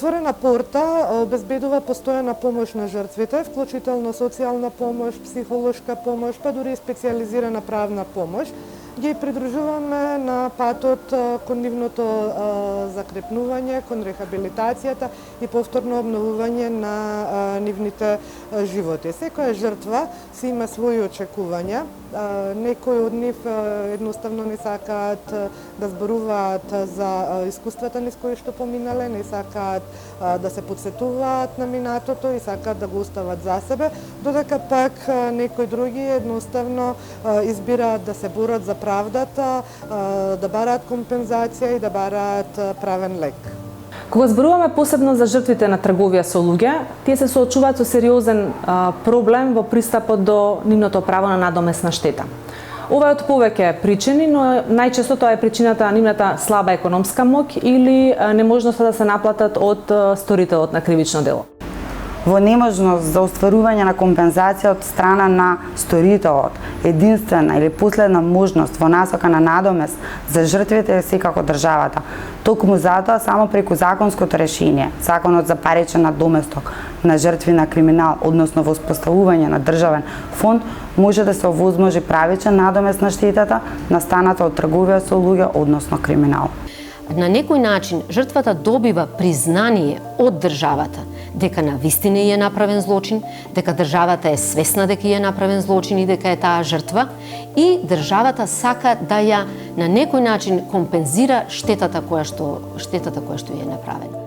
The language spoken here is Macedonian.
отворена порта обезбедува постојана помош на жртвите, вклучително социјална помош, психолошка помош, па дури и специјализирана правна помош. Ги придружуваме на патот кон нивното закрепнување, кон рехабилитацијата и повторно обновување на нивните животи. Секоја жртва си има своји очекувања. Некои од нив едноставно не сакаат да зборуваат за искуствата низ кои што поминале, не сакаат да се подсетуваат на минатото и сакаат да го остават за себе, додека пак некои други едноставно избираат да се борат за правдата, да бараат компензација и да бараат правен лек. Кога зборуваме посебно за жртвите на трговија со луѓе, тие се соочуваат со сериозен проблем во пристапот до нивното право на надомесна штета. Ова е од повеќе причини, но најчесто тоа е причината на нивната слаба економска моќ или неможноста да се наплатат од сторителот на кривично дело. Во неможност за остварување на компензација од страна на сторителот, единствена или последна можност во насока на надомест за жртвите е секако државата. Токму затоа само преку законското решение, Законот за паричен надоместок на жртви на криминал, односно во воспоставување на државен фонд, може да се овозможи правичен надомест на штетата настаната од трговија со луѓе, односно криминал. На некој начин жртвата добива признание од државата дека на вистина е направен злочин, дека државата е свесна дека е направен злочин и дека е таа жртва и државата сака да ја на некој начин компензира штетата која што е направена.